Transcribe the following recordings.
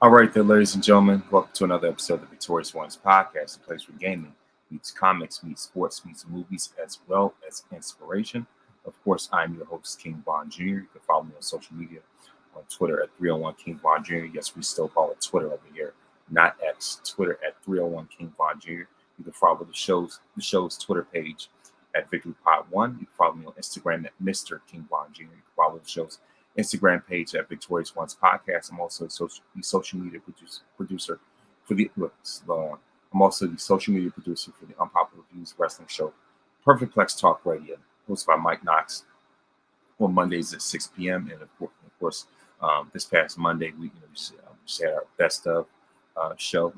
All right, then, ladies and gentlemen, welcome to another episode of the Victorious Ones podcast, a place where gaming meets comics, meets sports, meets movies, as well as inspiration. Of course, I'm your host, King Von Jr. You can follow me on social media on Twitter at 301 King Von Jr. Yes, we still call it Twitter over here, not X. Twitter at 301 King Von Jr. You can follow the show's Twitter page at Victory Pod One. You can follow me on Instagram at Mr. King Von Jr. You can follow the show's Instagram page at Victorious Ones Podcast. I'm also the social media producer for the. I'm also the social media producer for the Unpopular Views Wrestling Show, Perfect Plex Talk Radio, hosted by Mike Knox on Mondays at 6 p.m. And of course, this past Monday we just had our best of show.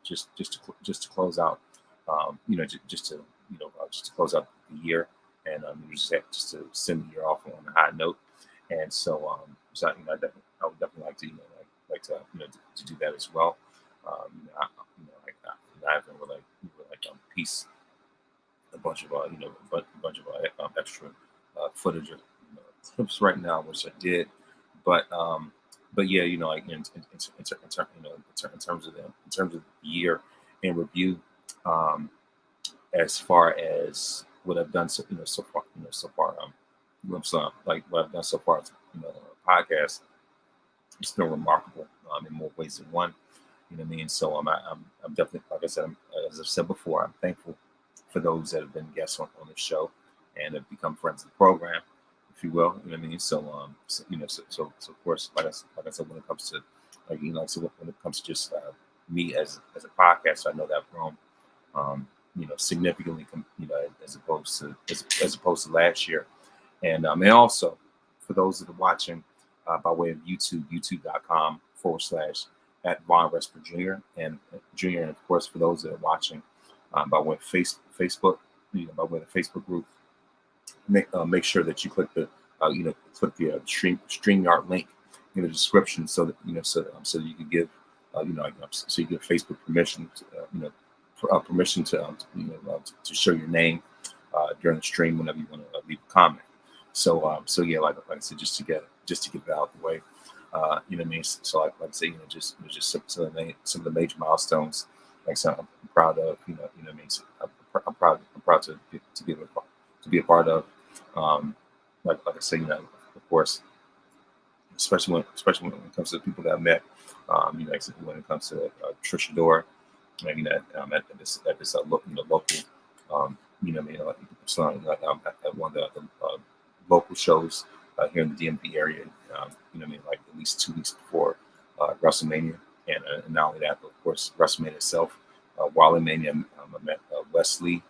Just to close out, just to close out the year, and just to send the year off on a high note. And I would definitely like to to do that as well. I haven't really piece a bunch of extra footage of clips right now, which I did, but yeah, in terms of the year in review, um, as far as what I've done so far, like what I've done so far, podcast, it's been remarkable in more ways than one. You know what I mean? So I'm definitely, like I said, as I've said before, I'm thankful for those that have been guests on the show and have become friends of the program, if you will. You know what I mean? So of course, like I said, when it comes to when it comes to just me as a podcaster, I know that I've grown, significantly, as opposed to last year, and also for those that are watching by way of YouTube, youtube.com/ at Von Resper Jr. and of course for those that are watching by way of Facebook, by way of the Facebook group, make sure that you click the StreamYard link in the description so that so that you can give so you give Facebook permission permission to show your name during the stream whenever you want to leave a comment. So yeah, like I said, just to get it out of the way. You know what I mean? So like I say, just some of the major milestones, like some I'm proud of. You know what I mean? So I'm proud to be a part of. Um, like I say, of course, especially when it comes to the people that I met. Like I said, when it comes to Trisha Dora, at this local, what I mean, at one of the local shows here in the DMV area. What I mean, like at least 2 weeks before WrestleMania, and not only that, but of course WrestleMania itself, Wally Mania. I met Wesley.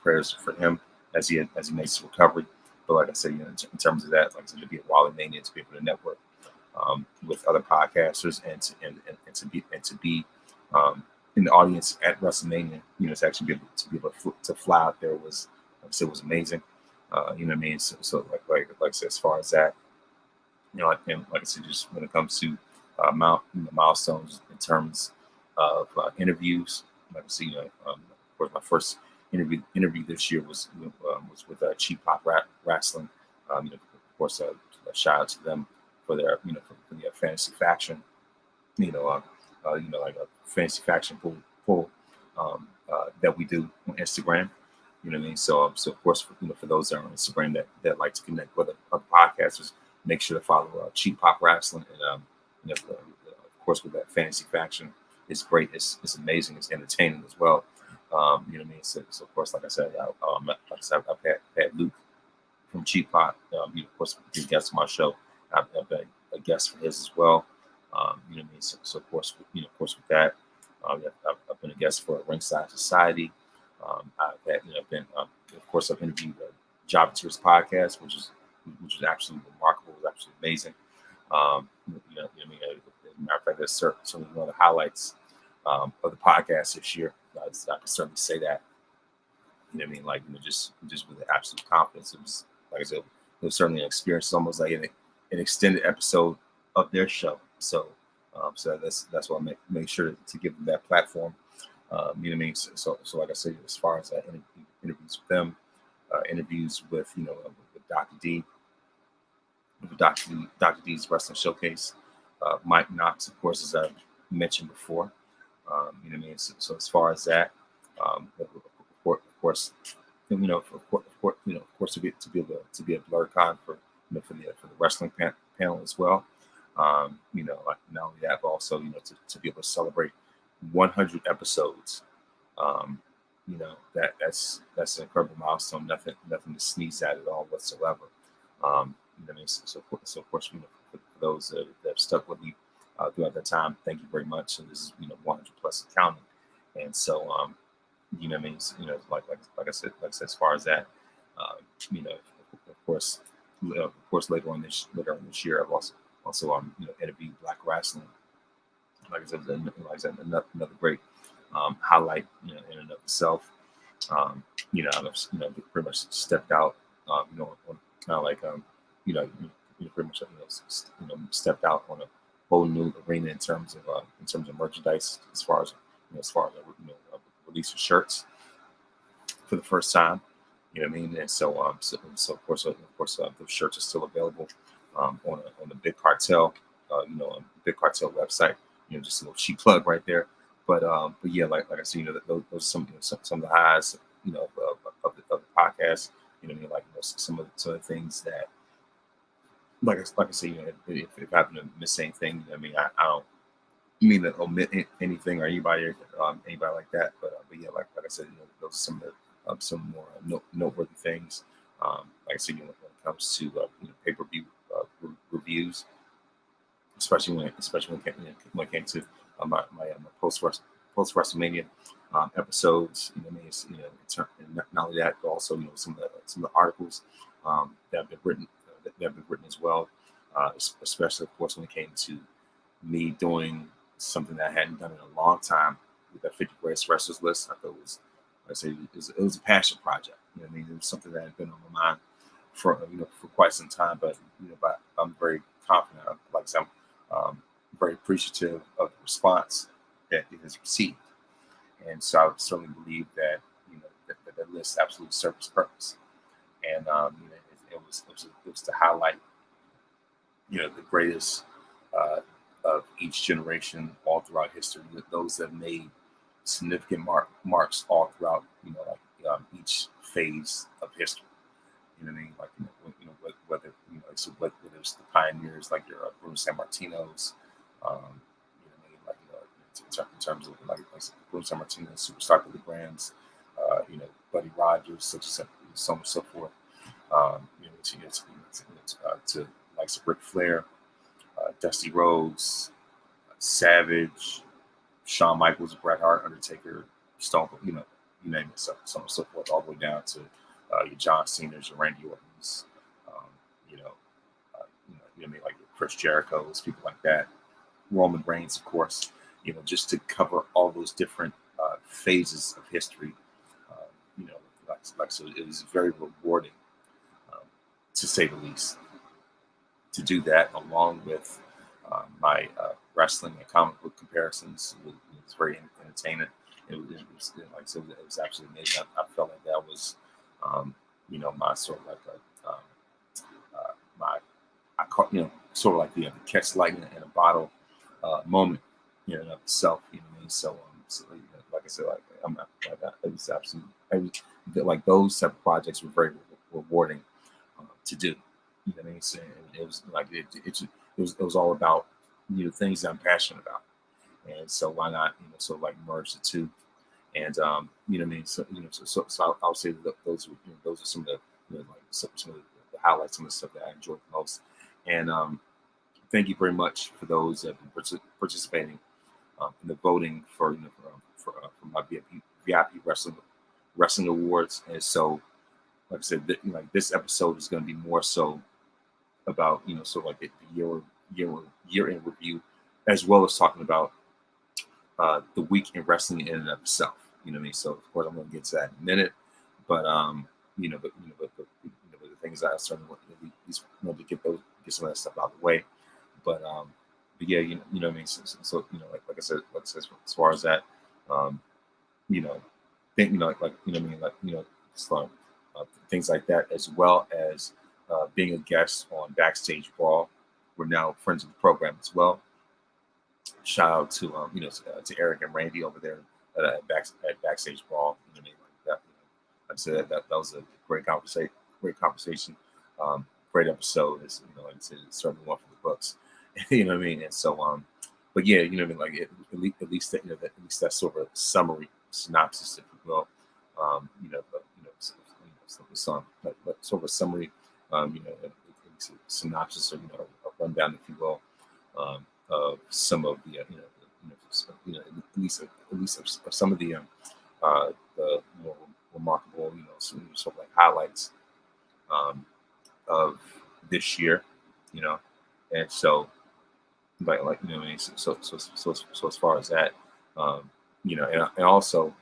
Prayers for him as he makes his recovery. But like I said, in terms of that, like I said, to be at Wally Mania, to be able to network with other podcasters, and to be in the audience at WrestleMania, to actually be able to fly out there was, like I said, was amazing. You know what I mean? So like I said, as far as that, and like I said, just when it comes to milestones in terms of interviews, like I see, of course, my first interview this year was with Cheap Pop Wrestling. Of course, a shout out to them for their for the fantasy faction. Like a fantasy faction pool that we do on Instagram. You know what I mean? So of course, for those that are on Instagram that like to connect with other podcasters, make sure to follow Cheap Pop Wrestling, and of course with that fantasy faction, it's great. It's amazing. It's entertaining as well. You know what I mean? So of course, like I said, I've had Luke from Cheap Pop. Of course, being a guest on my show. I've been a guest for his as well. You know what I mean? So of course, with that, I've been a guest for Ringside Society. I've interviewed Job Tears podcast, which is absolutely remarkable. It was absolutely amazing. What I mean? As a matter of fact, that's certainly one of the highlights of the podcast this year. I can certainly say that. You know what I mean? Like, just with the absolute confidence. It was, like I said, it was certainly an experience. It's almost like an extended episode of their show. So that's why I make sure to give them that platform. You know what I mean? So like I said, as far as interviews with them, interviews with Dr. D, with Dr. D's Wrestling Showcase. Mike Knox, of course, as I've mentioned before. You know what I mean? So as far as that, of course, of course, to be a BlurCon for for the wrestling panel as well. Like not only that, but also to be able to celebrate 100 episodes. That's an incredible milestone. Nothing to sneeze at all whatsoever. I mean, so of course, for those that have stuck with me throughout that time, thank you very much. And this is 100 plus and counting. And so I mean, like I said, as far as that, uh, of course, later on this year, I've also interviewed Black Wrestling. Another great highlight in and of itself. I've pretty much stepped out, on kind of like pretty much stepped out on a whole new arena in terms of merchandise, as far as release of shirts for the first time. You know what I mean? And so of course, those shirts are still available on the Big Cartel, on Big Cartel website. Just a little cheap plug right there. But yeah, like I said, those are some of the highs, of the podcast. You know what I mean? Like some of the things that, like I said, if I happen to miss anything, I mean, I don't mean to omit anything or anybody like that. But yeah, like I said, those are some more noteworthy things. Like I said, when it comes to pay-per-view reviews, especially when it came to my post WrestleMania episodes. I mean, and not only that, but also some of the articles that have been written as well. Especially, of course, when it came to me doing something that I hadn't done in a long time with that 50 greatest wrestlers list. I thought it was a passion project. I mean, it was something that had been on my mind for quite some time. But I'm very confident. Like I said, I'm very appreciative of the response that it has received, and so I would certainly believe that that list absolutely served its purpose. And it was to highlight the greatest of each generation all throughout history, those that made significant marks all throughout each phase of history. You know what I mean? Like whether it's the pioneers like your Bruno Sammartinos, what I mean? Like in terms of like Bruno Sammartino, Superstar Billy Grahams, Buddy Rogers, such as so on and so forth. To like Ric Flair, Dusty Rhodes, Savage, Shawn Michaels, Bret Hart, Undertaker, Stone, you name it, so on and so forth, all the way down to your John Cena's, your Randy Orton's, um, you know, what I mean, like Chris Jericho's, people like that, Roman Reigns, of course, just to cover all those different phases of history. Uh, you know, so it was very rewarding, to say the least, to do that along with my wrestling and comic book comparisons. It was very entertaining. It was like so. It was absolutely amazing. I felt like that was, my sort of like my I call sort of like the catch lightning in a bottle moment, in of itself. You know what I mean? So like I said, like I'm not like that. It was absolutely. Like those type of projects were very rewarding to do. You know what I mean? So, it was like it was all about things that I'm passionate about, and so why not like merge the two, and what I mean? So I'll say that those are some of the like some of the highlights, some of the stuff that I enjoyed the most, and thank you very much for those that have been participating in the voting for my VIP wrestling awards, and so like I said, like this episode is going to be more so about sort of like the year in review, as well as talking about the week in wrestling in and of itself. You know what I mean? So of course I'm going to get to that in a minute, but but the things I certainly want to at least to get some of that stuff out of the way. But yeah, what I mean. So like I said, as far as that, you know, think like what I mean, like as far, things like that, as well as being a guest on Backstage Brawl. We're now friends of the program as well. Shout out to to Eric and Randy over there at Backstage Brawl. You know what I mean? Like that, like I said, that was a great conversation. Great conversation. Great episode. It's certainly one for the books. You know what I mean? And so, but yeah, you know what I mean. Like at least that at least that's sort of a summary synopsis, if you will. Some but sort of a summary, a synopsis or a rundown, if you will, of some of the at least of some of the more remarkable sort of like highlights of this year, you know, and so so as far as that, and also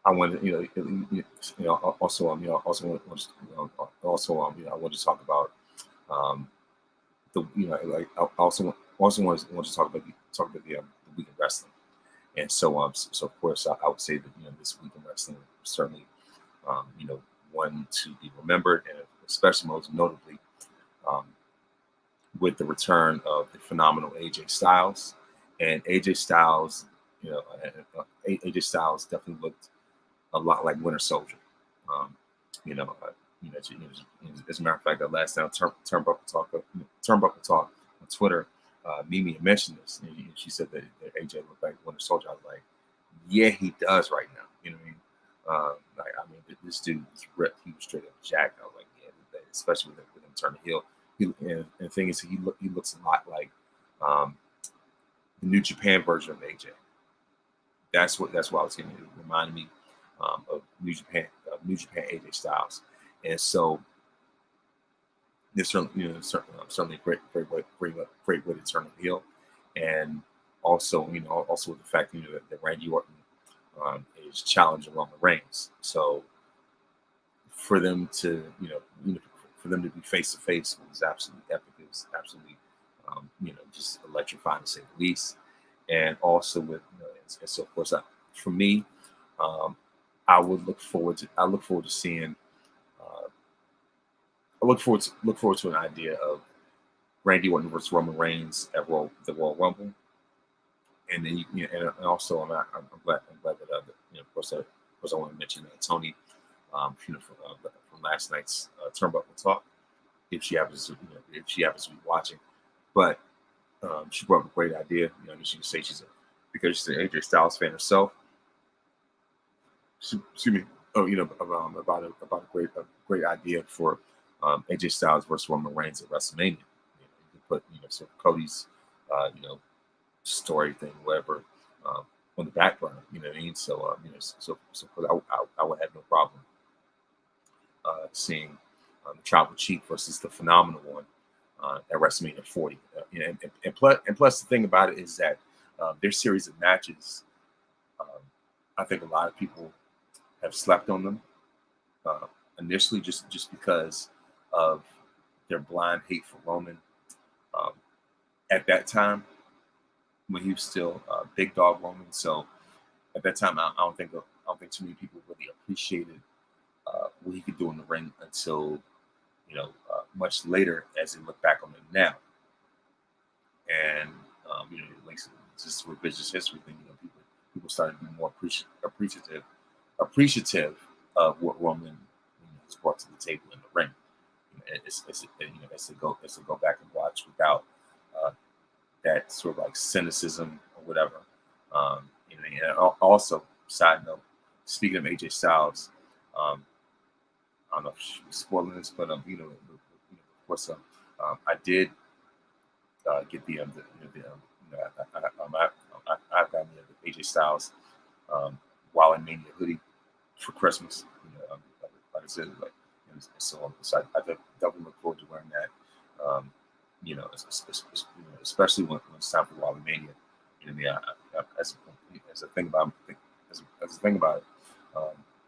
I wanted I wanted to talk about I also wanted to the week in wrestling, and so of course I would say that this week in wrestling was certainly one to be remembered, and especially most notably um, with the return of the phenomenal AJ Styles. And AJ Styles, AJ Styles definitely looked a lot like Winter Soldier. Um, you know, uh, as a matter of fact, that last time Turnbuckle Talk on Twitter, Mimi had mentioned this, and she said that AJ looked like Winter Soldier. I was like, yeah, he does right now. You know what I mean? This dude was ripped. He was straight up jacked. I was like, yeah, especially with him turning heel. And the thing is, he looks a lot like the New Japan version of AJ. That's what I was getting. It reminded me of New Japan AJ Styles, and so this certainly a great way to turn the heel, and also also with the fact that Randy Orton is challenging Roman Reigns, so for them to be face to face was absolutely epic. It was absolutely just electrifying to say the least, and also with and so of course for me. I look forward to seeing. I look forward to an idea of Randy Orton versus Roman Reigns at the Royal Rumble, and then and also I'm glad that of course I want to mention Tony, from last night's Turnbuckle Talk, if she happens to be watching, but she brought up a great idea. She can say because she's an AJ Styles fan herself. Excuse me. Oh, about a great idea for AJ Styles versus Roman Reigns at WrestleMania. You could put sort of Cody's story thing, whatever, on the back burner. You know what I mean? So I would have no problem seeing the Tribal Chief versus the Phenomenal One at WrestleMania 40. And plus the thing about it is that their series of matches, I think a lot of people have slept on them initially just because of their blind hate for Roman at that time when he was still Big Dog Roman. So at that time, I don't think too many people really appreciated what he could do in the ring until much later as they look back on it now. And like just revisionist history thing, people started to be more appreciative of what Roman has brought to the table in the ring. It's to go back and watch without that sort of like cynicism or whatever. And also, side note, speaking of AJ Styles, I don't know if she was spoiling this, but of course, I did get I've got the AJ Styles Wild Mania hoodie for Christmas. Like I said, so I definitely look forward to wearing that. Especially when it's time for Wild Mania. As a thing about it,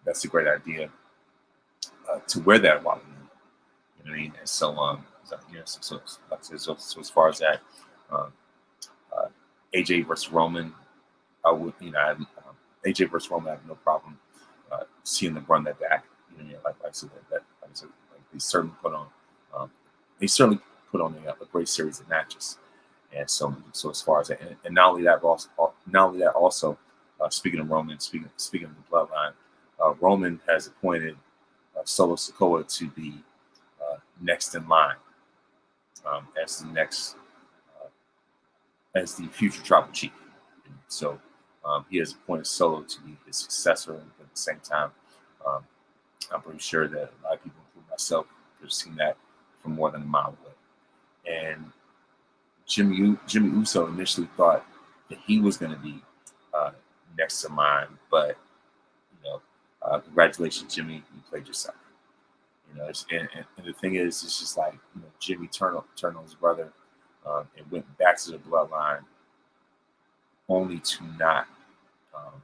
that's a great idea to wear that Wild Mania. You know what I mean? And so like I said, so as far as that, AJ versus Roman, AJ versus Roman, I have no problem seeing them run that back. Like I said, certainly put on um, they certainly put on a great series of matches. And so as far as that, and not only that, also speaking of Roman, speaking of the bloodline, Roman has appointed Solo Sikoa to be next in line as the next as the future tribal chief. So he has appointed Solo to be his successor, and at the same time, um, I'm pretty sure that a lot of people, including myself, have seen that from more than a mile away. And Jimmy Uso initially thought that he was going to be uh, next in line, but congratulations, Jimmy, you played yourself. And the thing is, it's just like Jimmy turned on his brother and went back to the bloodline, only to not um,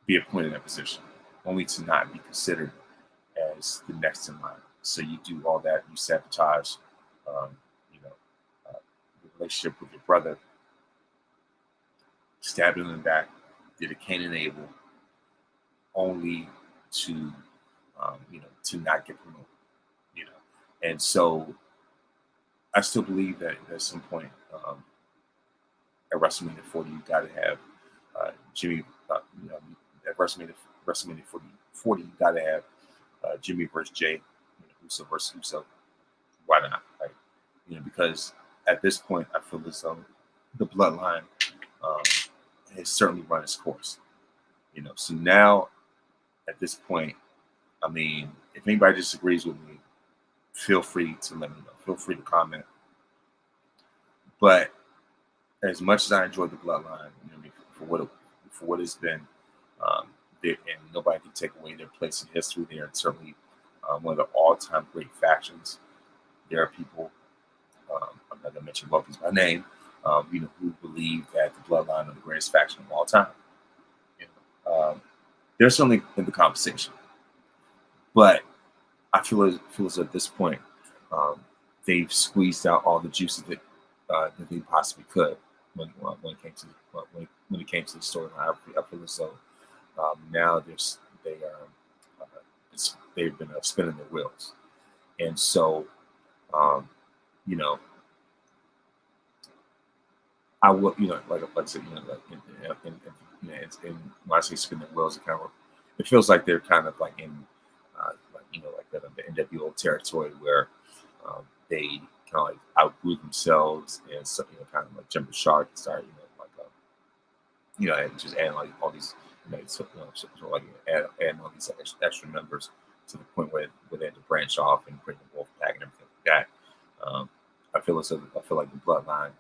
be appointed in that position, only to not be considered as the next in line. So you do all that, you sabotage, um, you know, the relationship with your brother, stabbed him in the back, did a Cain and Abel, only to, to not get promoted, And so I still believe that at some point at WrestleMania 40, you got to have Jimmy. At WrestleMania 40, you got to have Jimmy versus Jay, Uso versus Uso. Why not? Right? Because at this point, I feel as though the bloodline um, has certainly run its course. So now at this point, I mean, if anybody disagrees with me, feel free to let me know. Feel free to comment. But as much as I enjoyed the bloodline, for what it's been, and nobody can take away their place in history. They are certainly one of the all-time great factions. There are people, I'm not gonna mention Bumpy's by name, who believe that the bloodline are the greatest faction of all time. They're certainly in the conversation, but I feel as at this point they've squeezed out all the juices that they possibly could when it came to when it came to the storyline. I feel as though now they've been spinning their wheels, and so um, you know I will like I said when I say spinning their wheels, it feels like they're kind of like in like the NWO territory where they kind of like outgrew themselves and so, kind of like jump the shark and start and just adding like all these like adding all these extra members to the point where they had to branch off and create the wolf pack and everything like that. I feel like the bloodline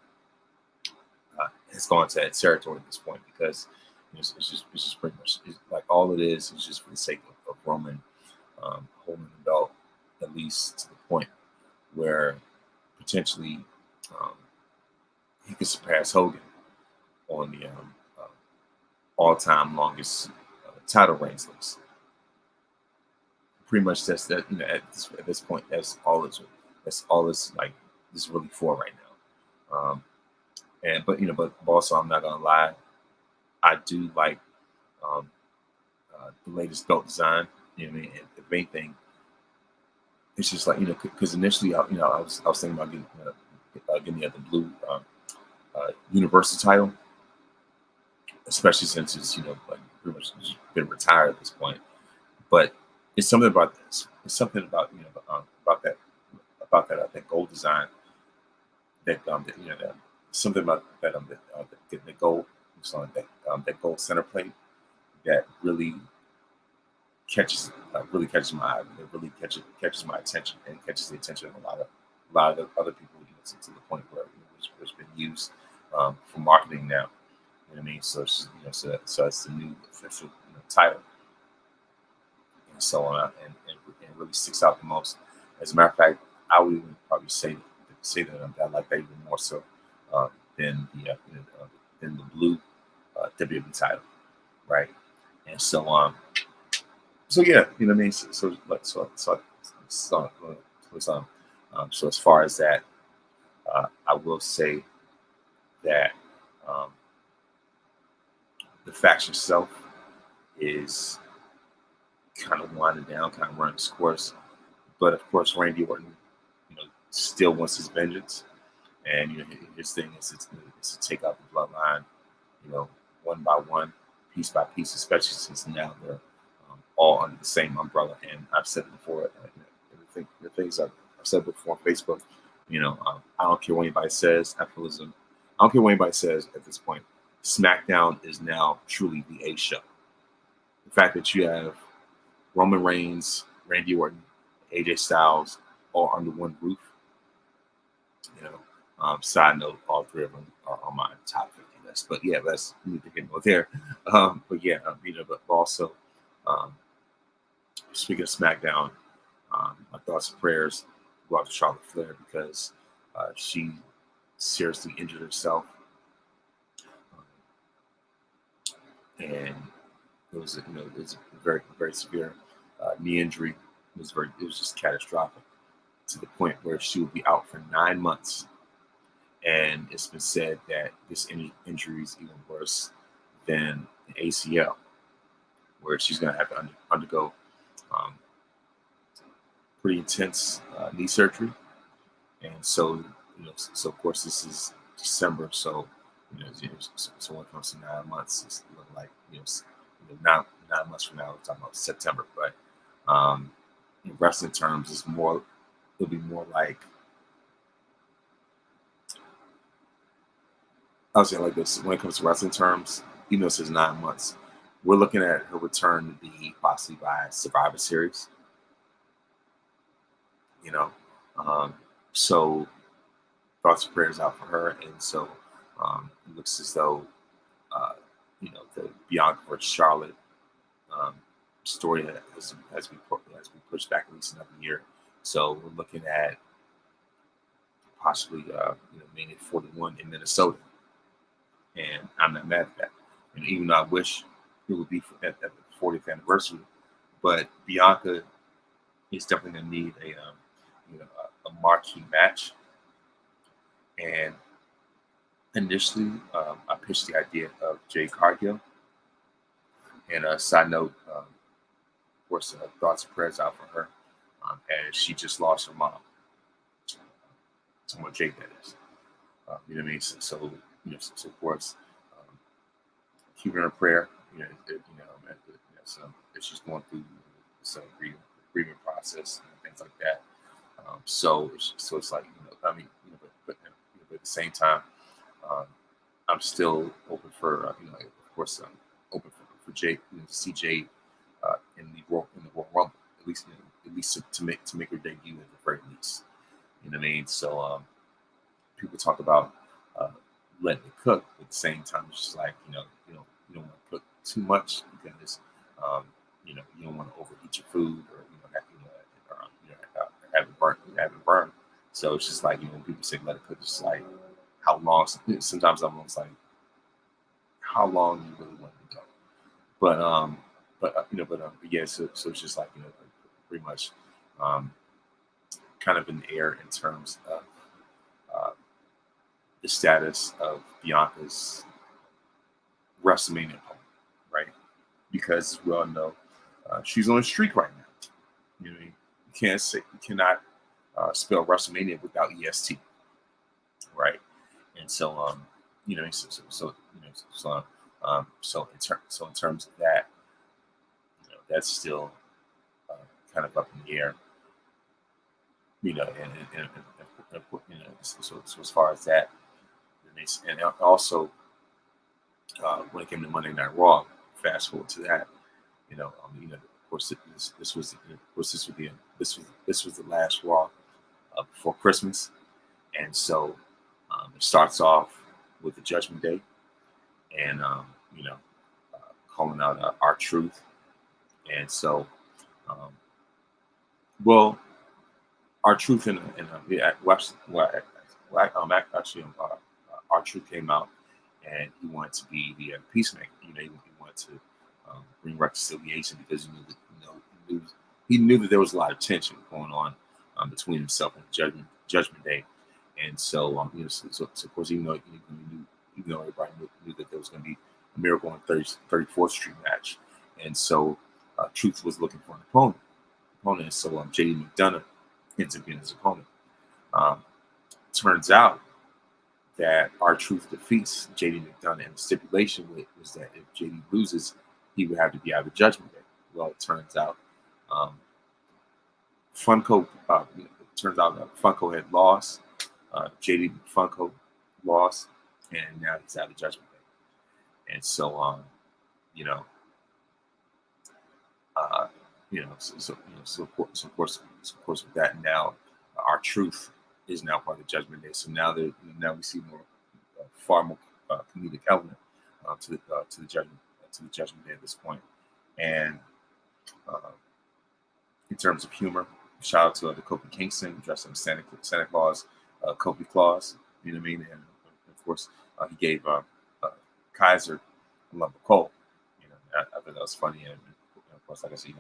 has gone to that territory at this point because it's just pretty much like all it is just for the sake of Roman holding the belt, at least to the point where potentially he could surpass Hogan on the all-time longest title reigns list. Pretty much that's that. At this point, that's all it's like. This is really for right now. But also I'm not gonna lie, I do like the latest belt design. And the main thing, it's just like because initially, I was thinking about getting the blue Universal title, especially since it's like pretty much been retired at this point. But it's something about this. It's something about about that I think gold design that something about that the gold that gold center plate that really catches my eye. It really catches my attention and catches the attention of a lot of the other people to the point where it's been used for marketing now. You know what I mean? So it's so it's the new official title, and so on, and it really sticks out the most. As a matter of fact, I would even probably say that I like that even more so uh, than the blue WWE title, right? And so yeah, you know what I mean. So as far as that, I will say that um, the faction itself is kind of winding down, kind of running its course. But of course, Randy Orton, still wants his vengeance, and his thing is to take out the bloodline, one by one, piece by piece, especially since now they're all under the same umbrella. And I've said it before, the things I've said before on Facebook, I don't care what anybody says. I don't care what anybody says at this point. SmackDown is now truly the A show. The fact that you have Roman Reigns, Randy Orton, AJ Styles all under one roof. Side note, all three of them are on my top 50 list. But yeah, let's need to get more there. But also, speaking of SmackDown, my thoughts and prayers go out to Charlotte Flair because she seriously injured herself, and it was a very very severe knee injury. It was just catastrophic to the point where she will be out for 9 months. And it's been said that this injury is even worse than the ACL, where she's going to have to undergo pretty intense knee surgery. And so, so of course this is December. So, so when it comes to 9 months, it's looking like, 9 months from now, we're talking about September. But in wrestling terms, it'll be more like, I'll say it like this: when it comes to wrestling terms, even though it says 9 months, we're looking at her return to be possibly by Survivor Series. So thoughts and prayers out for her, and so it looks as though the Bianca versus Charlotte story has been pushed back at least another year. So we're looking at possibly Mania 41 in Minnesota. And I'm not mad at that. And even though I wish it would be at the 40th anniversary, but Bianca is definitely going to need a marquee match. And initially, I pitched the idea of Jade Cargill. And a side note, of course, thoughts and prayers out for her, as she just lost her mom. Someone Jade, that is. You know what I mean? So of course, keep her in prayer. If she's going through some grieving process and things like that. So it's like but at the same time, I'm still open for of course, open for Jade, to see Jade in the Royal Rumble, at least to make her debut at the very least. You know what I mean? So people talk about letting it cook, but at the same time, it's just like you don't want to cook too much because you don't want to overheat your food or have it burn. So it's just like when people say let it cook, it's just like how long. Sometimes I'm almost like how long you really want it to go. But yeah. So it's just like pretty much kind of in the air in terms of the status of Bianca's WrestleMania opponent, right? Because we all know she's on a streak right now. You cannot spell WrestleMania without EST, right? And so so in terms of that, that's still kind of up in the air, so as far as that, and also when it came to Monday Night Raw, fast forward to that, of course this was the last Raw before Christmas, and so it starts off with the Judgment Day, and calling out R-Truth, and so R-Truth R-Truth came out, and he wanted to be the peacemaker. He wanted to bring reconciliation because he knew that there was a lot of tension going on between himself and Judgment Day, and so so of course even though everybody knew that there was going to be a Miracle on 34th Street match, and so Truth was looking for an opponent. So JD McDonough ends up being his opponent. Turns out that R-Truth defeats JD McDonough, and the stipulation was that if JD loses, he would have to be out of Judgment Day. Well, it turns out Funko. It turns out that Funko had lost. JD Funko lost, and now he's out of Judgment Day. And so, so of course, with that now, R-Truth is now part of Judgment Day. So now we see far more comedic element to the Judgment Day at this point. And in terms of humor, shout out to the Kofi Kingston dressed up Santa Claus, Kofi Claus. You know what I mean? And of course, he gave Kaiser a lump of coal. You know, I thought that was funny, and of course, like I said,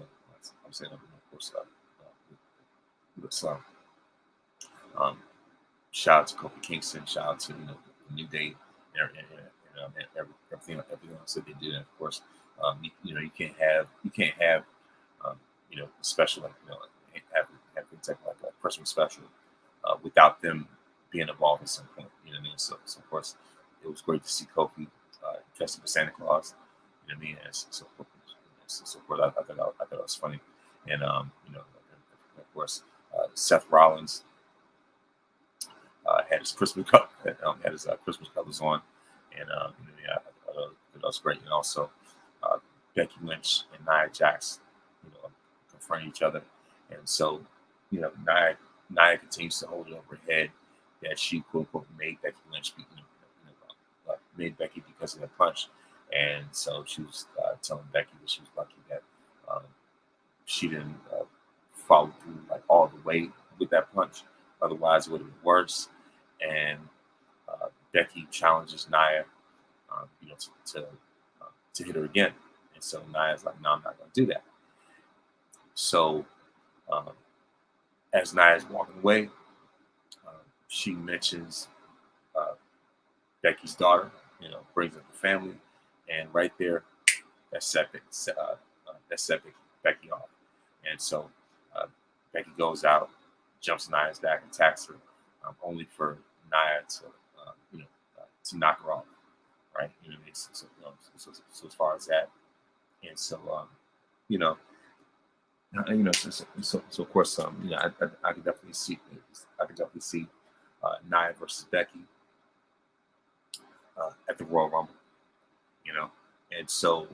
I'm saying, of course, shout out to Kofi Kingston, shout out to New Day, and everything else that they did. And of course, you can't have special have things like a Christmas special without them being involved at some point. You know what I mean? So of course, it was great to see Kofi dressed up as Santa Claus. You know what I mean? And so of course, I thought that was funny. And of course, Seth Rollins had his Christmas Christmas colors on, and I thought that was great. And also, Becky Lynch and Nia Jax, confront each other, and so Nia continues to hold it over her head that she quote unquote made Becky Lynch made Becky because of that punch, and so she was telling Becky that she was lucky that she didn't follow through all the way with that punch. Otherwise, it would have been worse. And Becky challenges Nia, to hit her again. And so Nia's like, "No, I'm not going to do that." So as Nia's walking away, she mentions Becky's daughter. Brings up the family, and right there, that set Becky off. And so Becky goes out, jumps Nia's back, and attacks her, only for Nia to knock her off, right? So as far as that, and so so of course, I could definitely see Nia versus Becky at the Royal Rumble, and so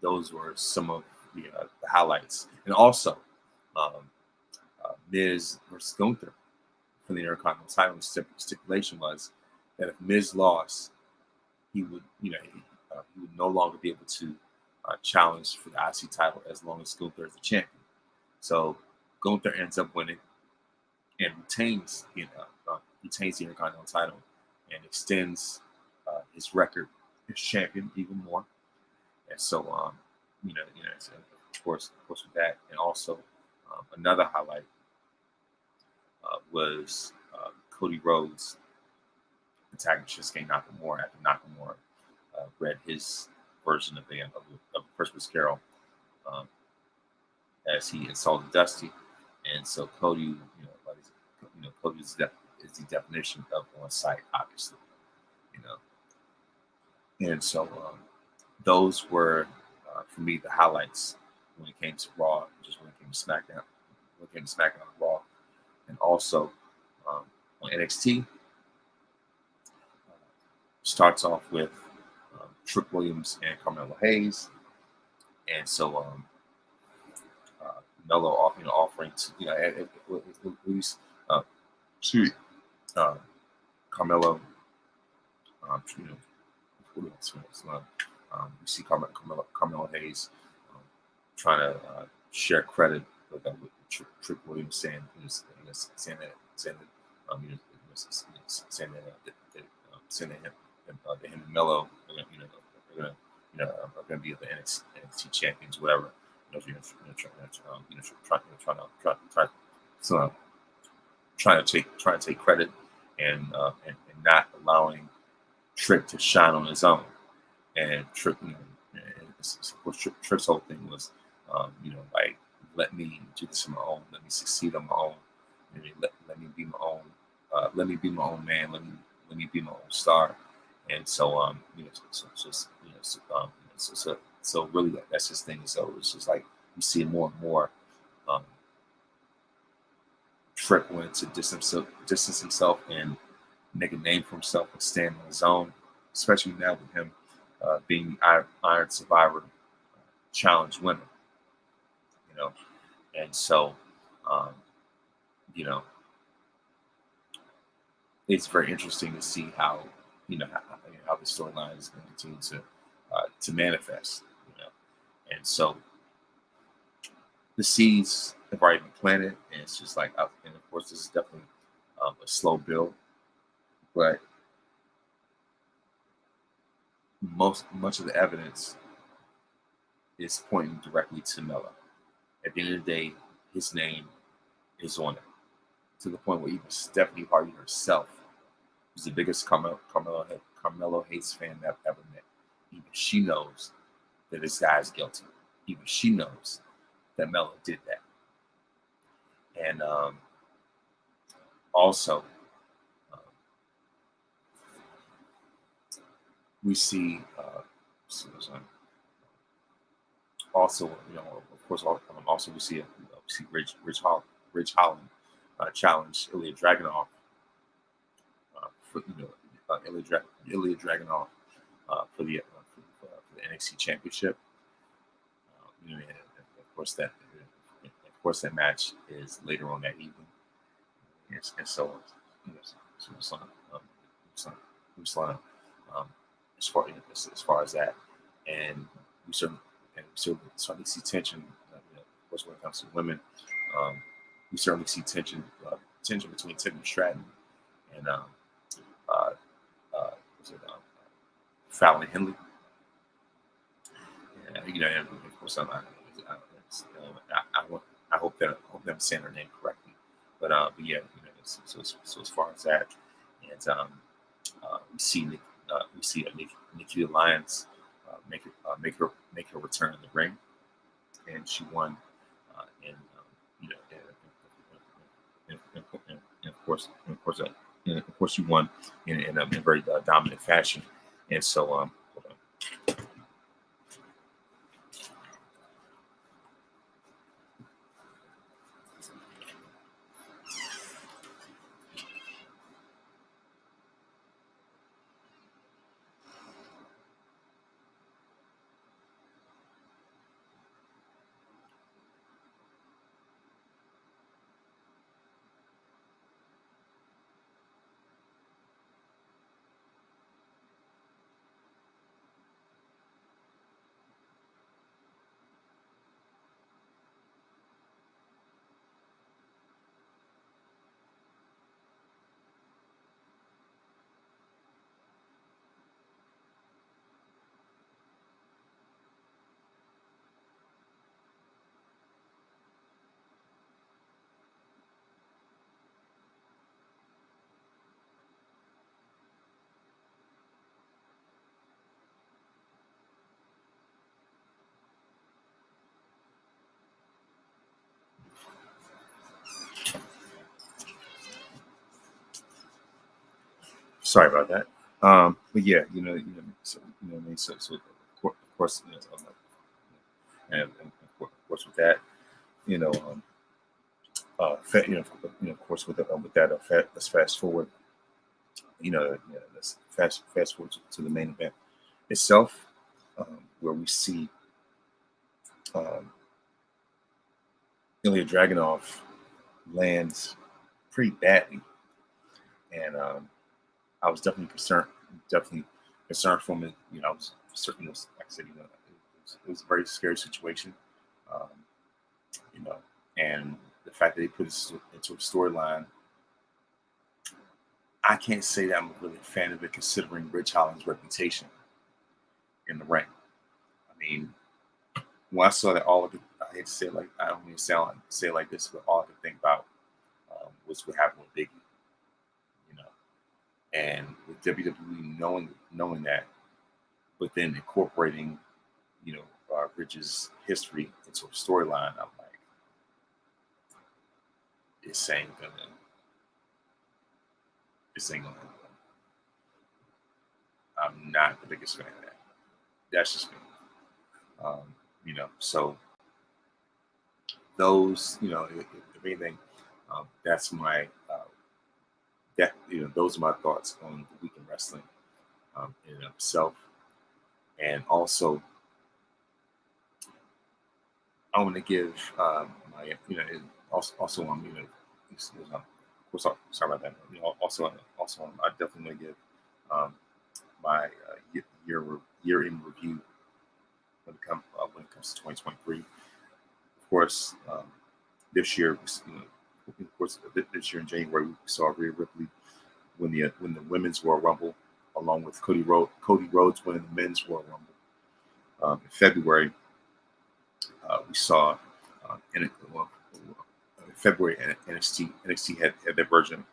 those were some of the highlights, and also Miz versus Gunther for the Intercontinental title. The stipulation was that if Miz lost, he would no longer be able to challenge for the IC title as long as Gunther is the champion. So Gunther ends up winning and retains the Intercontinental title and extends his record as champion even more. And so of course with that, and also another highlight was Cody Rhodes attacking Shinsuke Nakamura after Nakamura read his version of the Christmas Carol as he insulted Dusty, and so Cody, Cody is the definition of on site, obviously, and so those were for me the highlights when it came to Raw, just when it came to SmackDown, on Raw, and also on NXT. Starts off with Trick Williams and Carmelo Hayes, and so Melo, offering to at least to Carmelo, who else? We see Carmelo Hayes trying to share credit with Trick Williams, saying that him and Melo are going to be the NXT champions, whatever. Trying to take credit and not allowing Trick to shine on his own, and Trick, of course, Tripp's whole thing was, like, let me do this on my own. Let me succeed on my own. Let me be my own. Let me be my own man. Let me be my own star. And so, so really, that's his thing. So it's just like you see more and more um, Trick wanted to distance himself and make a name for himself and stand on his own, especially now with him being Iron Survivor Challenge winner. You know, and so, um, you know, it's very interesting to see how how the storyline is going to continue to manifest. You know, and so the seeds have already been planted, and it's just like, and of course, this is definitely a slow build, but much of the evidence is pointing directly to Melo. At the end of the day, his name is on it, to the point where even Stephanie Hardy herself, who's the biggest Carmelo Hayes fan I've ever met, even she knows that this guy is guilty. Even she knows that Melo did that. And also, um, we see, also, of course, also we see Ridge Holland challenge Ilya Dragunov for Ilya Dragunov for the NXT Championship. And of course that match is later on that evening. And so, as far as that, and we certainly see tension. Of course, when it comes to women, we certainly see tension between Tiffany Stratton and Fallon Henley. And, and of course, I hope that I'm saying her name correctly. But yeah, so as far as that, and we see Nikita Lyons make her return in the ring, and she won, and of course she won in a very dominant fashion, and so hold on. Sorry about that. But yeah, what I mean. So of course, and of course with that, you know, of course with that, let's fast forward. Let's fast forward to the main event itself, where we see um, Ilya Dragunov lands pretty badly, and I was definitely concerned for him. I was certainly, like I said, it was a very scary situation. Um, and the fact that they put it into a storyline, I can't say that I'm really a fan of it, considering Ridge Holland's reputation in the ring. I mean, when I saw that, I hate to say it like, I don't mean to say it like this, but all I could think about was what happened with Biggie. And with WWE knowing that, but then incorporating, Ridge's history into a storyline, I'm like, this ain't gonna happen. I'm not the biggest fan of that. That's just me. So those, if anything, that's my those are my thoughts on the week in wrestling in and of itself. And also, I want to give my, of course, sorry about that. Also, I definitely want to give my year in review when it comes to 2023. Of course, this year, this year in January, we saw Rhea Ripley win the women's Royal Rumble, along with Cody Rhodes winning the men's Royal Rumble. In February, we saw in February NXT had their version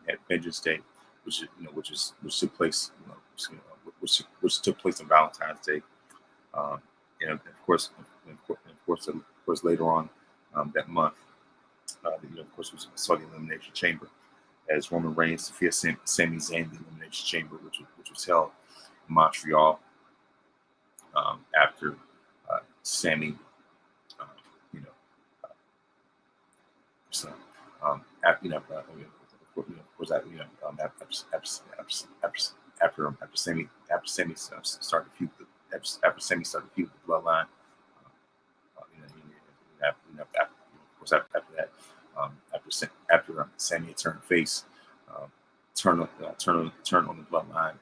had Vengeance Day, which took place which took place on Valentine's Day, and of course later on that month, of course we saw the Elimination Chamber as Roman Reigns defeated Sami Zayn in the Elimination Chamber, which was held in Montreal after Sami. After Sami started feud with the Bloodline, after that, after Sami turned face, turned on the Bloodline,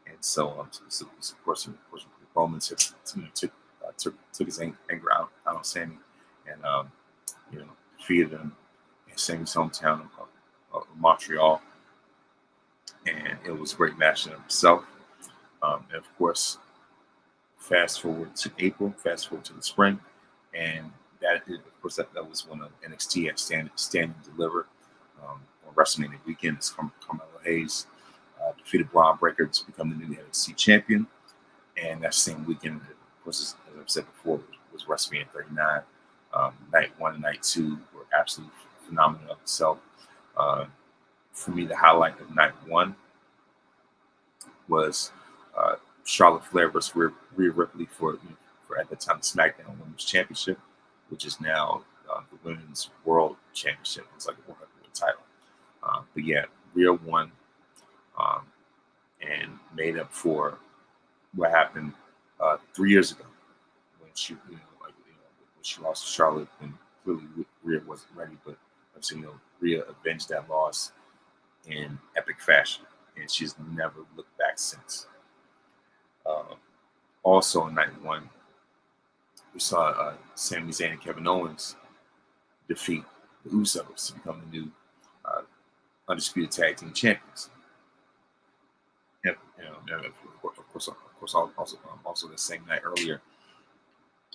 and so of course Roman took his anger out on Sami, and defeated him in Sami's hometown of Montreal, and it was a great match in itself. And of course, fast forward to April, fast forward to the spring, and that was when NXT had stand and deliver on WrestleMania weekend. It's Carmelo Hayes defeated Braun Breaker to become the new NXT champion, and that same weekend, of course, as I've said before, was WrestleMania 39. Night 1 and night 2 were absolutely phenomenal of itself. For me, the highlight of night 1 was Charlotte Flair versus Rhea Ripley for at the time the SmackDown Women's Championship, which is now the Women's World Championship. It's like a World Heavyweight title. But yeah, Rhea won and made up for what happened 3 years ago when she lost to Charlotte, and clearly Rhea wasn't ready. But Rhea avenged that loss in epic fashion, and she's never looked back since. Also, in night 1, we saw Sami Zayn and Kevin Owens defeat the Usos to become the new undisputed tag team champions. And, of course, also the same night earlier,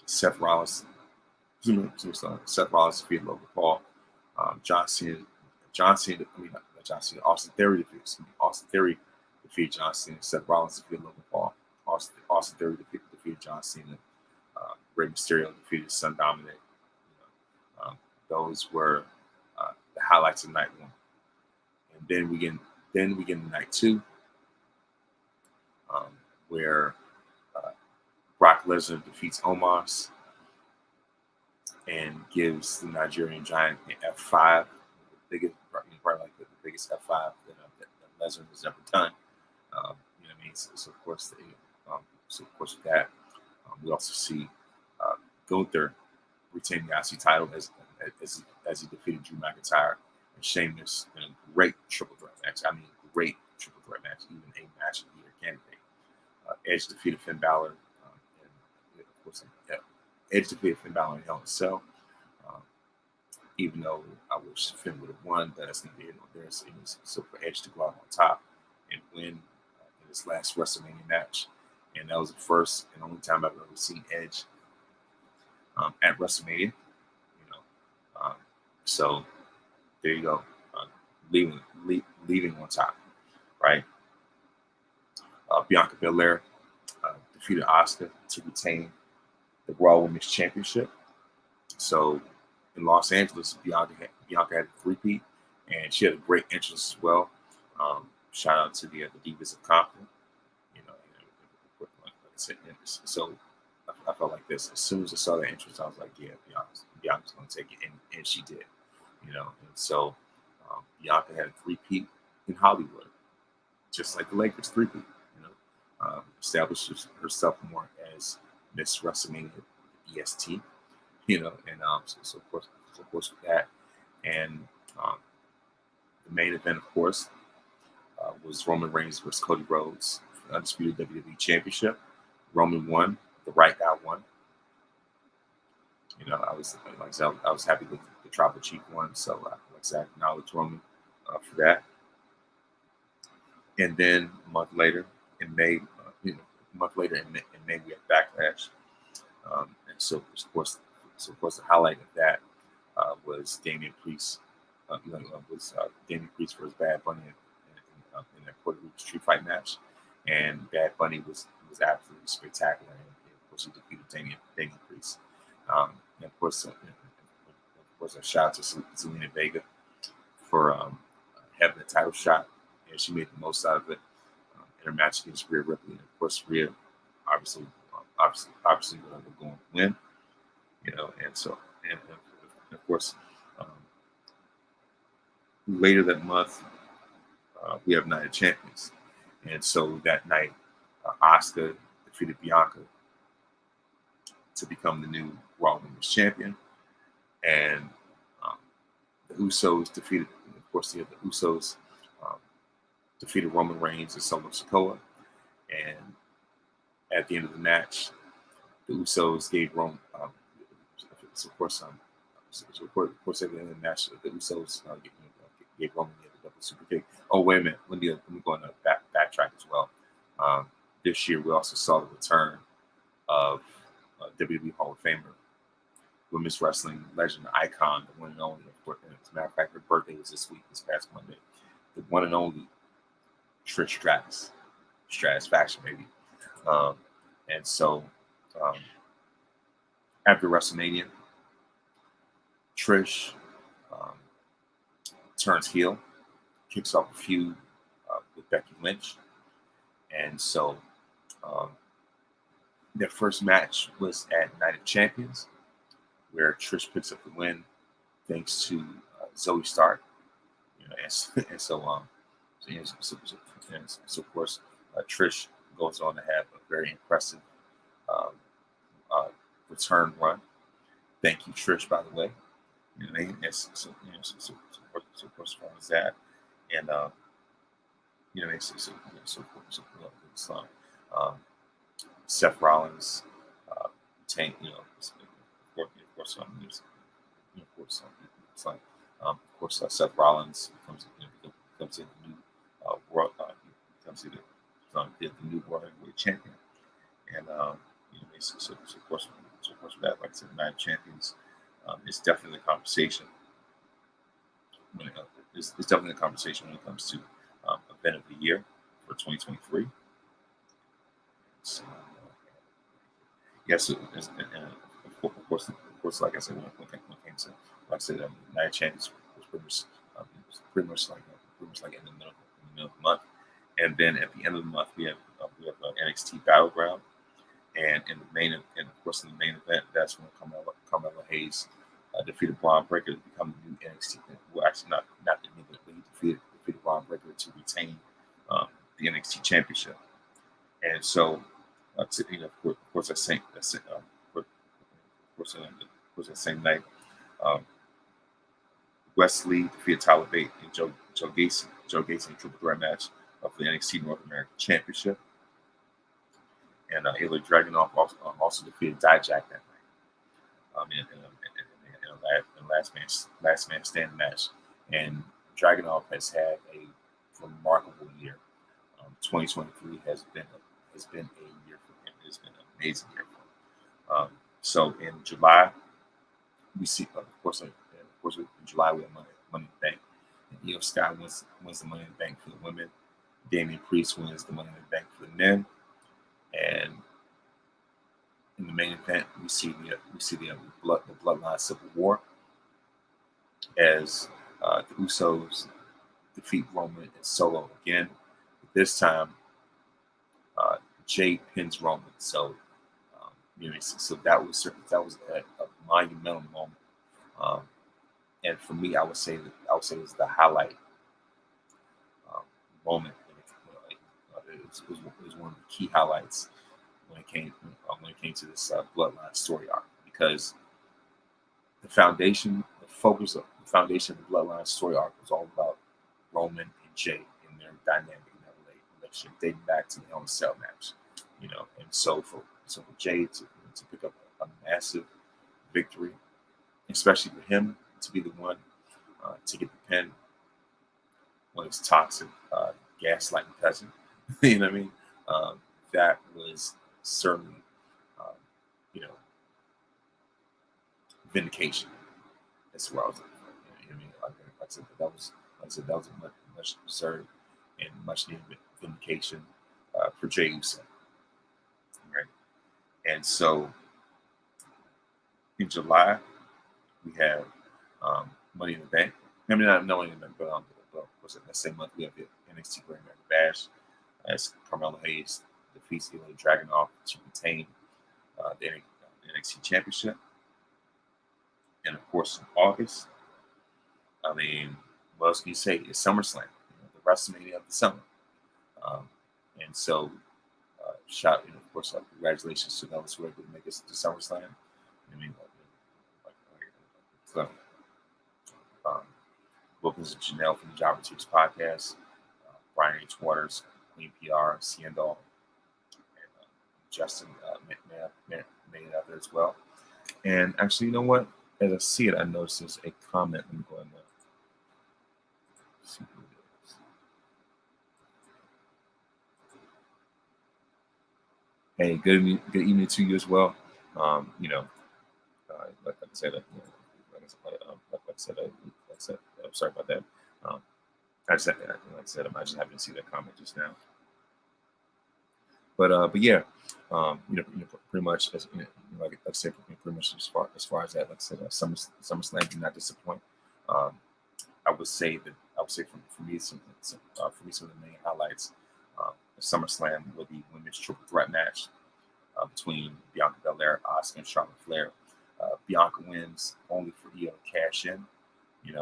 Seth Rollins defeated Logan Paul. Austin Theory defeated John Cena. Seth Rollins defeated Logan Paul. Austin Theory defeated John Cena. Rey Mysterio defeated Son Dominic. Those were the highlights of night 1. And then we get into night 2, where Brock Lesnar defeats Omos and gives the Nigerian Giant an F5, probably like the biggest F5 that Lesnar has ever done. So of course, with that, we also see Gunther retain the IC title as he defeated Drew McIntyre and Sheamus in a great triple threat match. Great triple threat match, even a match of the year candidate. Edge defeated Finn Balor, and of course, Edge defeated Finn Balor in Hell in a Cell. Even though I wish Finn would have won, that's not here nor there. So for Edge to go out on top and win in his last WrestleMania match, and that was the first and only time I've ever seen Edge at WrestleMania. So there you go, leaving on top, right? Bianca Belair defeated Asuka to retain the Raw Women's Championship. So in Los Angeles, Bianca had a three-peat, and she had a great entrance as well. Shout out to the Divas of Compton. Like I said, so I felt like this. As soon as I saw the entrance, I was like, yeah, Bianca's going to take it, and she did. And so Bianca had a three-peat in Hollywood, just like the Lakers three-peat. Established herself more as Miss WrestleMania EST. And so of course with that, and the main event, of course, was Roman Reigns versus Cody Rhodes for the Undisputed WWE Championship. Roman won. The right guy won. I was happy with the Tribal Chief won, so I acknowledge Roman for that. And then a month later in May, we have Backlash, and so of course the highlight of that was Damian Priest. Damian Priest versus Bad Bunny in that Puerto Rico street fight match, and Bad Bunny was absolutely spectacular. And of course, he defeated Damian Priest. And of course, a shout out to Zelina Vega for having the title shot, and she made the most out of it in her match against Rhea Ripley. And of course, Rhea obviously going to win. And so and of course. Later that month, we have Night of Champions. And so that night, Asuka defeated Bianca to become the new Raw Women's Champion. And the Usos defeated, of course, the Usos defeated Roman Reigns and Solo Sikoa. And at the end of the match, the Usos gave Roman, of course, at the end of the match, the Usos gave Roman the double super kick. Oh, wait a minute. Let me go on a backtrack as well. This year, we also saw the return of WWE Hall of Famer, women's wrestling legend, icon, the one and only. As a matter of fact, her birthday was this past Monday. The one and only Trish Stratus. Stratusfaction, baby. And so, after WrestleMania, Trish turns heel, kicks off a feud with Becky Lynch. And so their first match was at Night of Champions, where Trish picks up the win thanks to Zoe Stark. And so of course, Trish goes on to have a very impressive return run. Thank you, Trish, by the way. So of course, as that, and Seth Rollins, Tank, Seth Rollins becomes the new world, becomes the new world heavyweight champion, and so of course with that, like I said, Night of Champions, it's definitely a conversation. It's definitely a conversation when it comes to event of the year for 2023. So, yes, of course, like I said, when it came to, like I said, Night of Champions was pretty much like in the middle of the month, and then at the end of the month we have NXT Battleground, and in the main event, that's when Carmelo Hayes defeated Braun Breaker to become the new NXT. Well, actually, not the new, but he defeated Braun Breaker to retain the NXT Championship. And so, of course, that same night, Wesley defeated Tyler Bate and Joe Gacy in a triple threat match for the NXT North American Championship. And Ilya Dragunov also defeated Dijak that night in a last man standing match. And Dragunov has had a remarkable year. 2023 has been a year for him. It's been an amazing year for him. So in July, we see, of course, in July we have Money in the Bank. And Io Sky wins the Money in the Bank for the women. Damian Priest wins the Money in the Bank for the men. And in the main event, we see the Bloodline Civil War as the Usos defeat Roman and Solo again. This time, Jay pins Roman. So, so that was a monumental moment. And for me, I would say it was the highlight moment. It was one of the key highlights when it came to this Bloodline story arc, because the focus of the foundation of the Bloodline story arc was all about Roman and Jay and their dynamic in that relationship, dating back to the Hell in a Cell match, and so for Jay to pick up a massive victory, especially for him to be the one to get the pin on his toxic gaslighting cousin. You know what I mean? That was certainly, vindication. That's where I was. I mean, like I said, that was a much deserved and much needed vindication for Jey Uso. Right? And so in July we have Money in the Bank. I mean, not Money in the Bank, but of course, that same month we have the NXT Grand American Bash as Carmelo Hayes defeats Ilya Dragunov to retain the NXT Championship. And of course, in August, I mean, what else can you say? It's SummerSlam, the WrestleMania of the summer. And so, of course, congratulations to those who were able to make it to SummerSlam. I mean, Wilkins and Janelle from the Jobber Teach podcast, Brian H. Waters, Queen PR, Ciandol, and Justin made it out there as well. And actually, you know what? As I see it, I noticed there's a comment. Let me go ahead and see who it is. Hey, good evening to you as well. Like I said, I'm sorry about that. I just happened to see that comment just now. But yeah, pretty much like I said, pretty much as far as that, like I said, SummerSlam did not disappoint. I would say for me some of the main highlights of SummerSlam were the women's triple threat match between Bianca Belair, Asuka, and Charlotte Flair. Bianca wins only for Io to cash in, and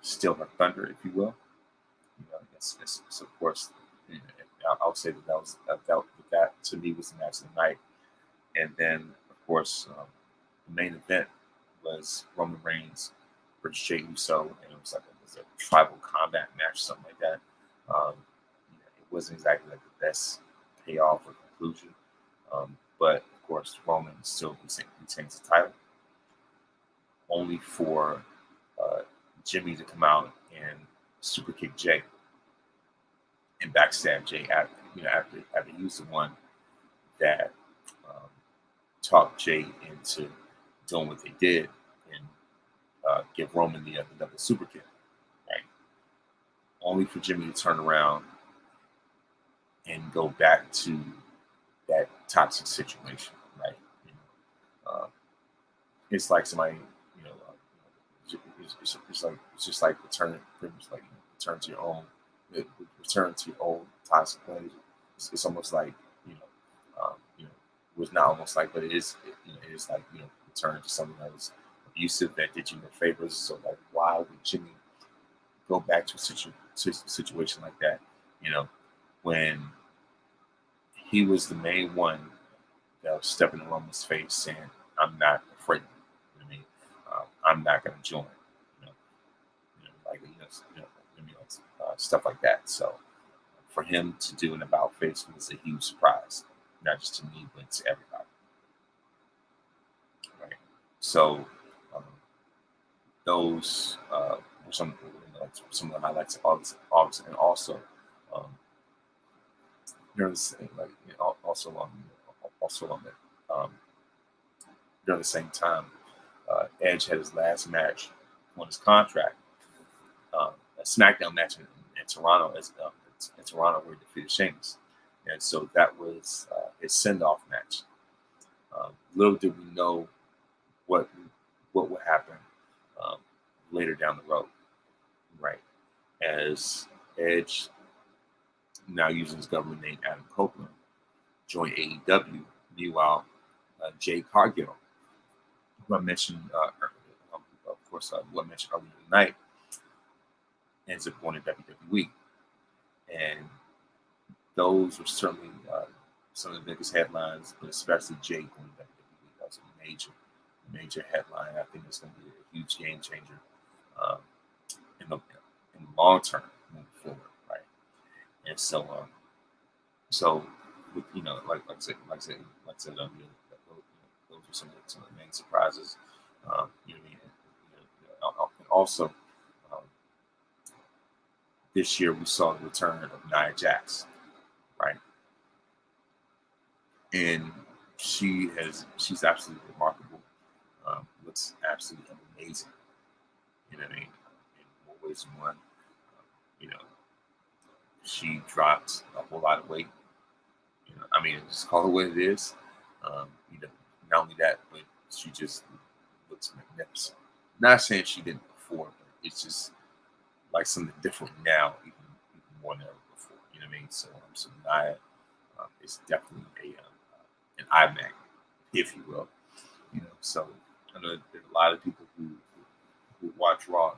steal her thunder, if you will. It's of course. I would say that to me was the match of the night. And then, of course, the main event was Roman Reigns versus Jey Uso, and it was a tribal combat match, something like that. It wasn't exactly like the best payoff or conclusion, but of course, Roman still retains the title, only for Jimmy to come out and super kick Jey and backstab Jey after he was the one that talked Jey into doing what they did and give Roman the double super kick, right? Only for Jimmy to turn around and go back to that toxic situation, right? It's like somebody, it's just like return to your own. Return to old toxic ways. It's almost like was not almost like, but it is like return to something that was abusive that did you no favors. So like, why would Jimmy go back to a situation like that? When he was the main one that was stepping in Roman's face, saying, "I'm not afraid." I'm not going to join. Stuff like that. So for him to do an about face was a huge surprise, not just to me, but to everybody. Right. So those were some of the highlights of August, and also during during the same time, Edge had his last match on his contract, a SmackDown match in Toronto, where he defeated Sheamus, and so that was his send-off match. Little did we know what would happen um, later down the road, right? As Edge, now using his government name Adam Copeland, joined AEW. Meanwhile, Jay Cargill, who I mentioned, of course, who I mentioned earlier tonight, ends up going to WWE. And those were certainly some of the biggest headlines, but especially Jay going to WWE. That was a major headline. I think it's going to be a huge game changer um, in the long term moving forward, right? And so with, like I said, those are some of the main surprises. You know, what I mean? And also, um, this year we saw the return of Nia Jax, right? And she's absolutely remarkable. Looks absolutely amazing. You know what I mean? In more ways than one. You know, she dropped a whole lot of weight. I mean, just call it what it is. You know, not only that, but she just looks magnificent. Not saying she didn't before, but it's just like something different now, even more than ever before. You know what I mean? So Nia is definitely an eye magnet, if you will. So I know there's a lot of people who watch Raw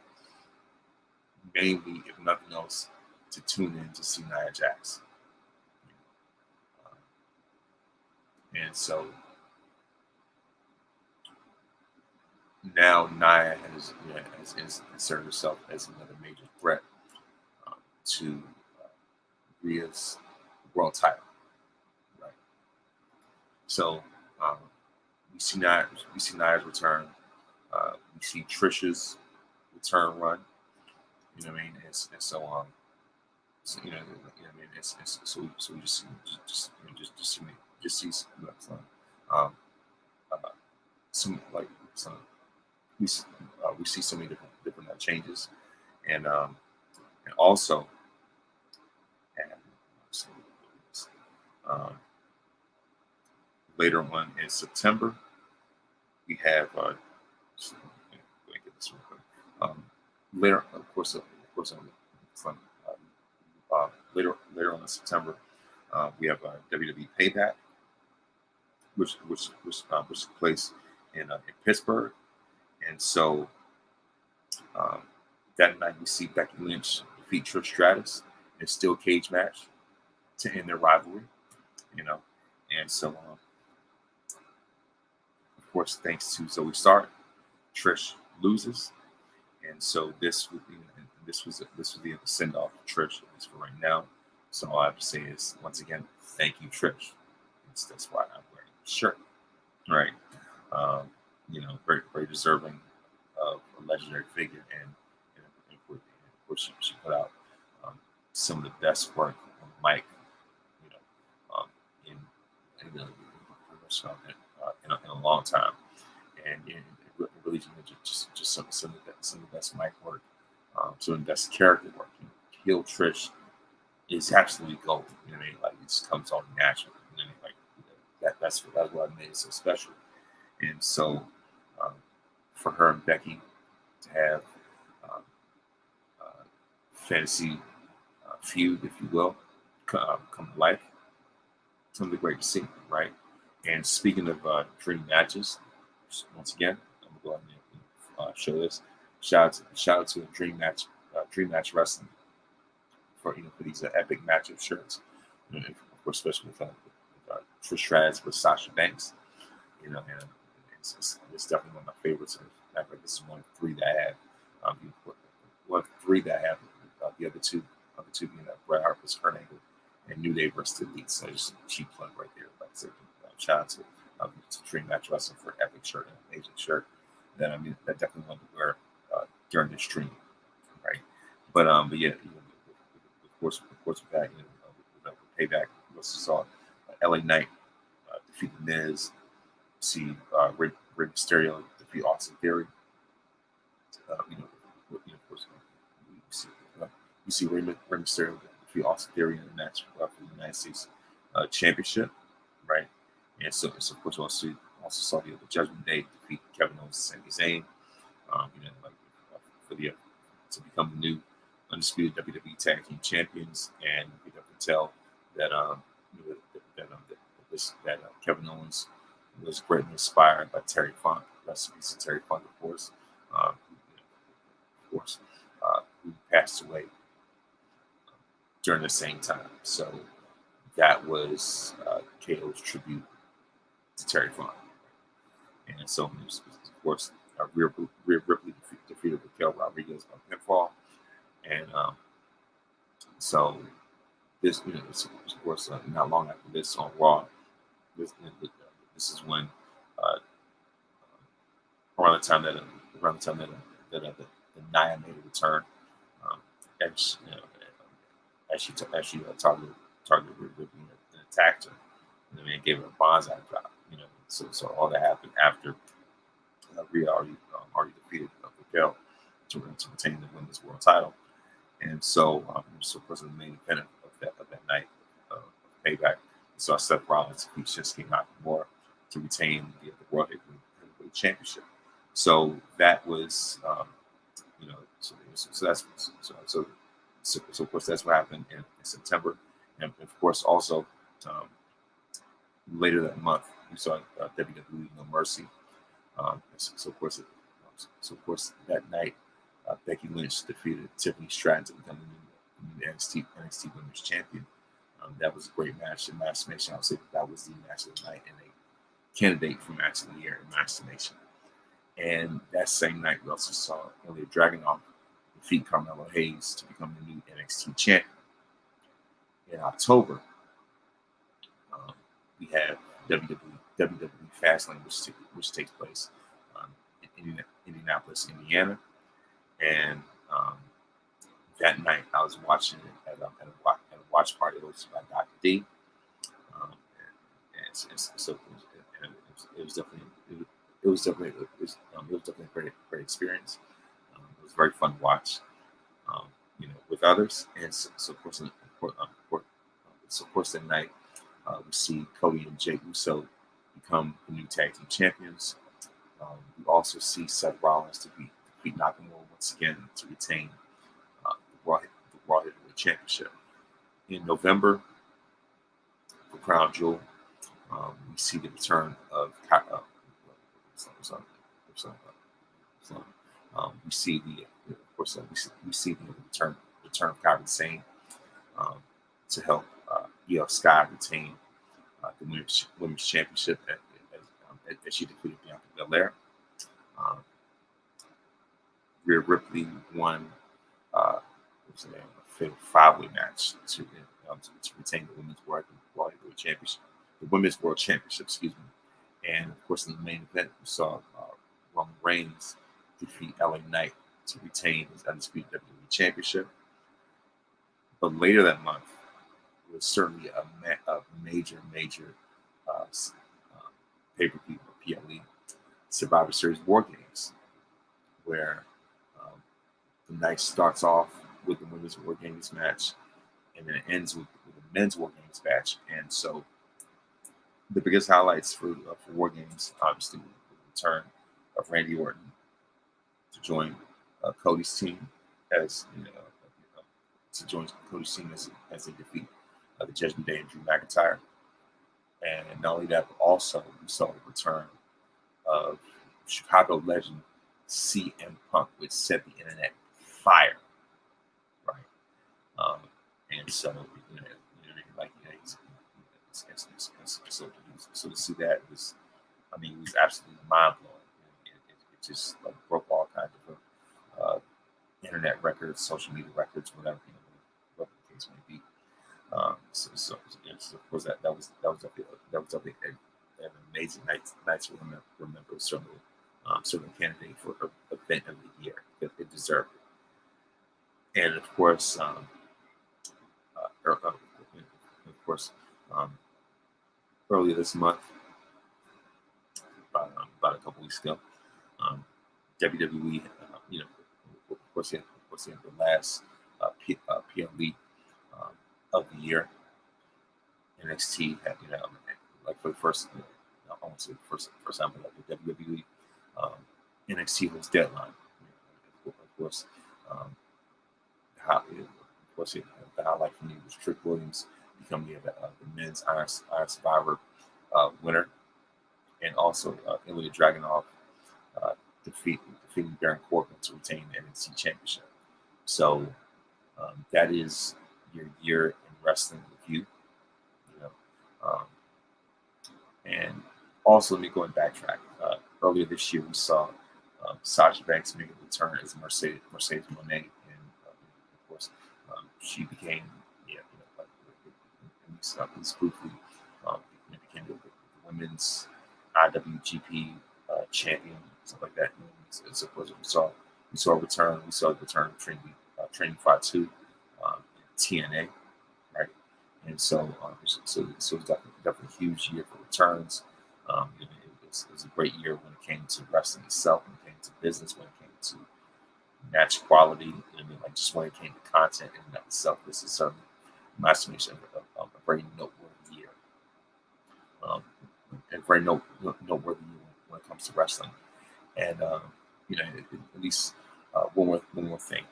mainly, if nothing else, to tune in to see Nia Jax. And so now Nia has inserted herself as another major threat to Rhea's world title, right? So we see Nia's return. We see Trisha's return run. You know what I mean? And so you know what I mean. So we just see uh, some we see so many different changes, and also and um, later on in September we have let me get this real quick. Later, from later on in September, we have WWE Payback, which took place in Pittsburgh, and so that night we see Becky Lynch defeat Trish Stratus in a steel cage match to end their rivalry, you know, and so of course thanks to Zoe Stark, Trish loses, and so this was the send off of Trish, at least for right now. So all I have to say is once again, thank you, Trish. That's why I'm wearing the shirt, right? Um, very deserving of a legendary figure, and of course she put out some of the best work on the mic, you know, in in a long time, and it really just some of the best mic work, some of the best character work. Heel Trish is absolutely gold. You know what I mean? Like it just comes on natural. You know what I mean? Like that's what made it so special. And so um, for her and Becky to have um, fantasy feud, if you will, come to life, something great to see, right? And speaking of dream matches, once again, I'm gonna go ahead and show this. Shout out to Dream Match Wrestling for these epic matchup shirts. Of course, especially with Trish Stratus with Sasha Banks. And it's definitely one of my favorites. In fact, like this is one of three that I have. One of three that I have. The other two being Bret Hart versus Kurt Angle and New Day versus the Elite. So just a cheap plug right there. Like I said, shout out to Dream Match Wrestling for an epic shirt and an amazing shirt. That I definitely want to wear during the stream, right? But yeah, of course with that, with Payback, we also saw LA Knight defeat The Miz. See Rey Mysterio defeat Austin Theory. Of course, you see Rey Mysterio defeat Austin Theory in the match for the United States Championship, right? And so of course, also saw the Judgment Day defeat Kevin Owens and Sami Zayn. Like for the to become the new undisputed WWE Tag Team Champions, and you could tell that Kevin Owens was greatly inspired by Terry Funk. Rest in peace to Terry Funk, of course. Um, who passed away during the same time. So that was KO's tribute to Terry Funk. And so, of course, Rhea Ripley defeated Raquel Rodriguez by pinfall. And so this, of course, not long after this on Raw, this is when around the time that the Nia made a return, as she targeted Ripley and attacked her, and then gave her a banzai drop. So all that happened after Rhea already defeated Raquel to retain the women's world title, and so of course the main event of that night of Payback, so Seth Rollins beat Shinsuke Nakamura to retain the World Heavyweight Championship. So that was so of course that's what happened in September, and of course also later that month we saw WWE No Mercy. So of course that night Becky Lynch defeated Tiffany Stratton to become the new NXT Women's Champion. That was a great match in Match Nation. I would say that was the match of the night and a candidate for Match of the Year in Match Nation. And that same night, we also saw Ilya Dragunov defeat Carmelo Hayes to become the new NXT champion. In October, we have WWE Fastlane, which takes place in Indianapolis, Indiana. And that night, I was watching it at a watch party hosted by Dr. D. It was definitely a great experience. It was very fun to watch, with others. And so of course, that night we see Cody and Jey Uso become the new tag team champions. We also see Seth Rollins defeat Nakamura once again to retain the Raw Heavyweight Championship. In November, for Crown Jewel, we see the return of we see the return of Kairi Sane to help Io Sky retain the women's championship as she defeated Bianca Belair. Rhea Ripley won a fatal 5-way match to retain the women's world championship. The women's world championship, excuse me. And of course, in the main event, we saw Roman Reigns defeat LA Knight to retain his undisputed WWE championship. But later that month was certainly a major pay-per-view or PLE, Survivor Series War Games, where the night starts off with the women's War Games match, and then it ends with the men's War Games match. And so the biggest highlights for War Games, obviously, the return of Randy Orton to join Cody's team as they defeat the Judgment Day and Drew McIntyre. And not only that, but also we saw the return of Chicago legend CM Punk, which set the internet fire, right? And so so to see that was, it was absolutely mind blowing. It just broke all kinds of internet records, social media records, whatever the case may be. So of course that was an amazing night to remember. Certainly a candidate for event of the year. It deserved it. And of course, earlier this month, about a couple weeks ago, WWE, of course, had the last PLE of the year. NXT had, like for the first, I won't say the first time, but like the WWE, NXT was Deadline. Of course, um, the highlight for me was Trick Williams becoming the men's Iron Survivor winner, and also Ilya Dragunov uh, defeating Baron Corbin to retain the NXT Championship. So that is your year in wrestling review, you know. And also, let me go and backtrack. Earlier this year, we saw Sasha Banks make a return as Mercedes Moné, and of course, she became, like, at least briefly, um, became the women's IWGP champion, stuff like that. As opposed to we saw a return. We saw the return of Training Fatu, TNA, right? And so it was definitely a huge year for returns. It was a great year when it came to wrestling itself, when it came to business, when it came to match quality, like just when it came to content in and of itself. This is certainly my estimation of a very noteworthy year, and very noteworthy year when it comes to wrestling. And at least one more thing.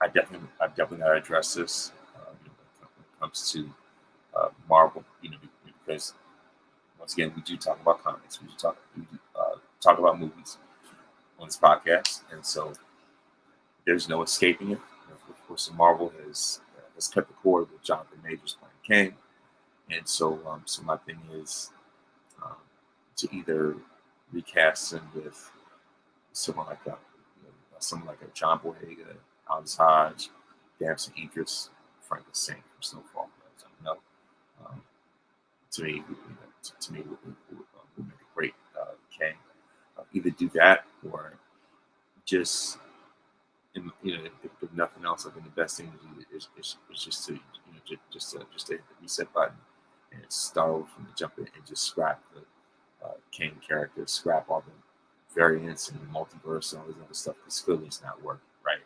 I definitely got to address this when it comes to Marvel, because once again we do talk about comics, we do talk about movies on this podcast, and so there's no escaping it. Of course, Marvel has cut the cord with Jonathan Majors playing Kang, and so my thing is to either recast him with someone like a John Boyega, Aldous Hodge, Damson Idris, Frank Saint from Snowfall. No, to me, would make a great Kang. Either do that or just, if nothing else, I think the best thing to do is just to just to hit the reset button and start over from the jump in and just scrap the Kang character, scrap all the variants and the multiverse and all this other stuff because clearly it's not working, right?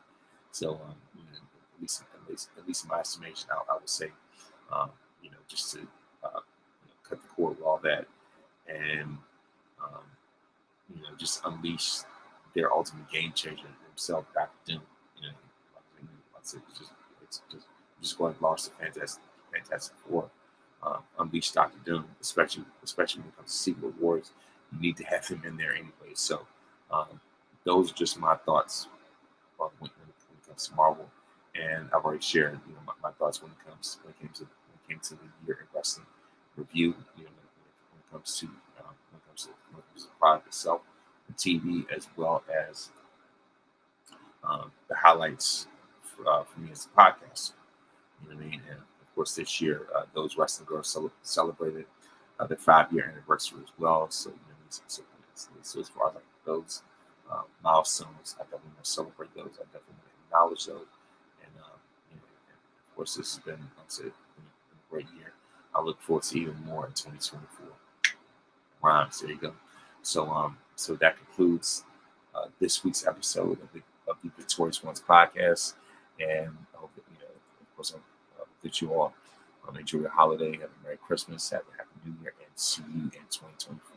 So, at least in my estimation, I would say, just to cut the cord with all that and just unleash their ultimate game changer himself, Dr. Doom. Like I said, it's just going to launch the Fantastic Four. Unleash Dr. Doom, especially when it comes to Secret Wars. You need to have him in there anyway. So those are just my thoughts when it comes to Marvel, and I've already shared my thoughts when it came to the year in wrestling review. When it comes to the product itself, the TV, as well as the highlights for me as a podcaster. You know what I mean? And of course, this year, those wrestling girls celebrated their 5-year anniversary as well. So, so as far as like those milestones, I definitely want to celebrate those. I definitely want to acknowledge those. And, of course, this has been, like I said, a great year. I look forward to even more in 2024. Rhymes, there you go. So that concludes this week's episode of the Victorious Ones podcast. And I hope that, of course, that you all enjoy your holiday, have a Merry Christmas, have a Happy New Year, and see you in 2024.